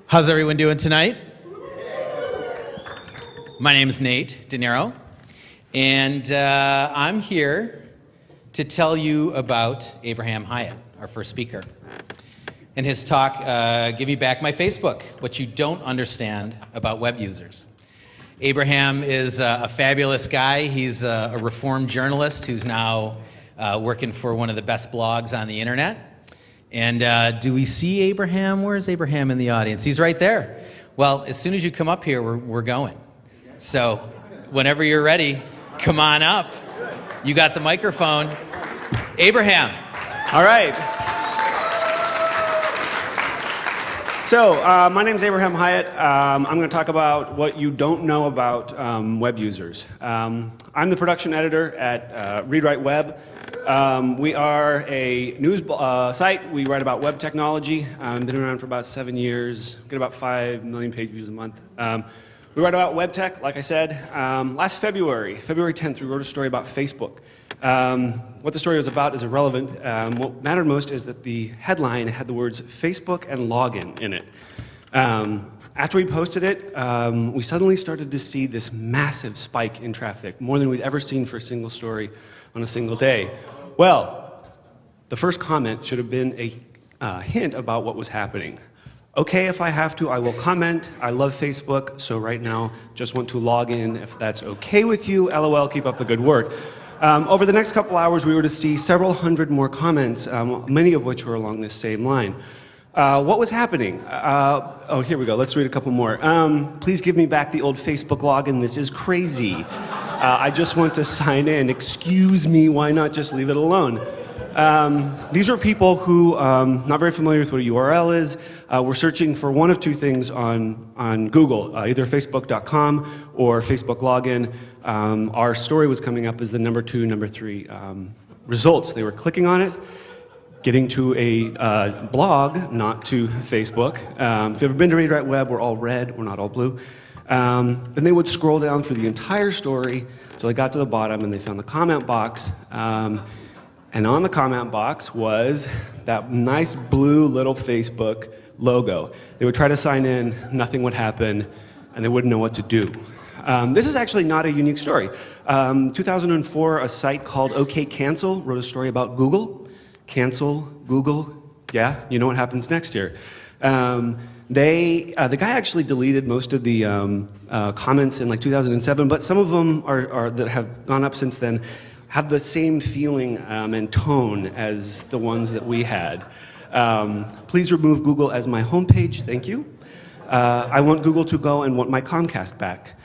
How's everyone doing tonight? My name is Nate De Niro, and I'm here to tell you about Abraham Hyatt, our first speaker. In his talk, Give Me Back My Facebook, What You Don't Understand About Web Users. Abraham is a fabulous guy. He's a reformed journalist who's now working for one of the best blogs on the internet. And do we see Abraham? Where's Abraham in the audience? He's right there. Well, as soon as you come up here, we're going. So whenever you're ready, come on up. You got the microphone. Abraham. All right. So my name is Abraham Hyatt. I'm going to talk about what you don't know about web users. I'm the production editor at ReadWriteWeb. We are a news site. We write about web technology. I've been around for about 7 years. Get about 5 million page views a month. We write about web tech, like I said. Last February 10th, we wrote a story about Facebook. What the story was about is irrelevant. What mattered most is that the headline had the words Facebook and login in it. After we posted it, we suddenly started to see this massive spike in traffic, more than we'd ever seen for a single story on a single day. Well, the first comment should have been a hint about what was happening. Okay, if I have to, I will comment. I love Facebook, so right now, just want to log in. If that's okay with you, LOL, keep up the good work. Over the next couple hours, we were to see several hundred more comments, many of which were along this same line. What was happening? Oh, here we go. Let's read a couple more. Please give me back the old Facebook login. This is crazy. I just want to sign in. Excuse me, why not just leave it alone? These are people who, not very familiar with what a URL is, were searching for one of two things on Google, either facebook.com or Facebook login. Our story was coming up as the number 2, number 3 results. They were clicking on it, getting to a blog, not to Facebook. If you've ever been to ReadWriteWeb, we're all red, we're not all blue. Then they would scroll down through the entire story until they got to the bottom and they found the comment box. And on the comment box was that nice blue little Facebook logo. They would try to sign in, nothing would happen, and they wouldn't know what to do. This is actually not a unique story. 2004, a site called OK Cancel wrote a story about Google. Cancel, Google, yeah, you know what happens next year. The guy actually deleted most of the comments in like 2007, but some of them that have gone up since then have the same feeling and tone as the ones that we had. Please remove Google as my homepage, thank you. I want Google to go and want my Comcast back.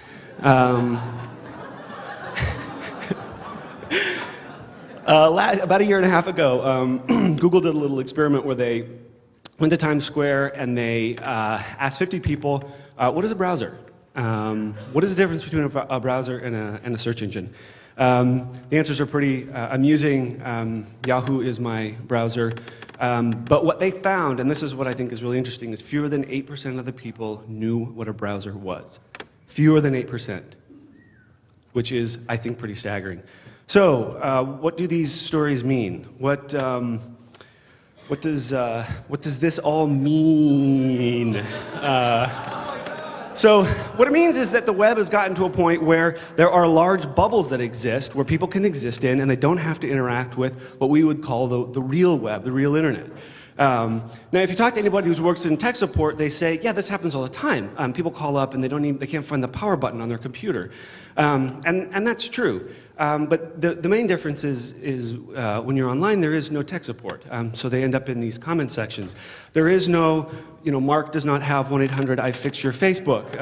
About a year and a half ago, Google did a little experiment where they went to Times Square and they asked 50 people, what is a browser? What is the difference between a browser and a search engine? The answers are pretty amusing. Yahoo is my browser. But what they found, and this is what I think is really interesting, is fewer than 8% of the people knew what a browser was. Fewer than 8%, which is, I think, pretty staggering. So, what do these stories mean? What does this all mean? So what it means is that the web has gotten to a point where there are large bubbles that exist, where people can exist in, and they don't have to interact with what we would call the real web, the real internet. Now, if you talk to anybody who works in tech support, they say, yeah, this happens all the time. People call up and they can't find the power button on their computer. And that's true. But the main difference is when you're online, there is no tech support. So they end up in these comment sections. There is no, Mark does not have 1-800 I fix your Facebook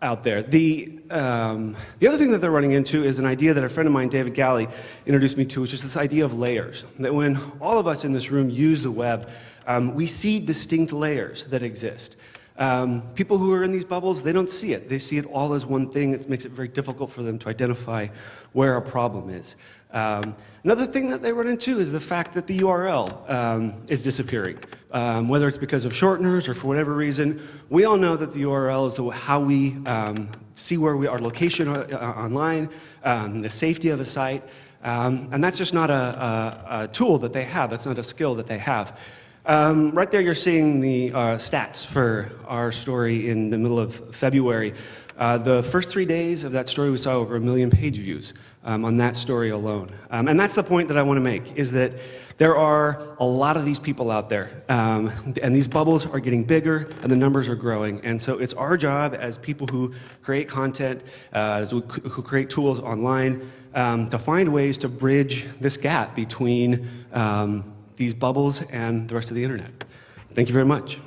out there. The other thing that they're running into is an idea that a friend of mine, David Galley, introduced me to, which is this idea of layers. That when all of us in this room use the web, we see distinct layers that exist. People who are in these bubbles, they don't see it. They see it all as one thing. It makes it very difficult for them to identify where a problem is. Another thing that they run into is the fact that the URL is disappearing. Whether it's because of shorteners or for whatever reason, we all know that the URL is how we see our location online, the safety of a site, and that's just not a tool that they have. That's not a skill that they have. Right there you're seeing the stats for our story in the middle of February. The first 3 days of that story, we saw over 1 million page views on that story alone. And that's the point that I want to make, is that there are a lot of these people out there, and these bubbles are getting bigger, and the numbers are growing. And so it's our job as people who create content, who create tools online, to find ways to bridge this gap between these bubbles and the rest of the internet. Thank you very much.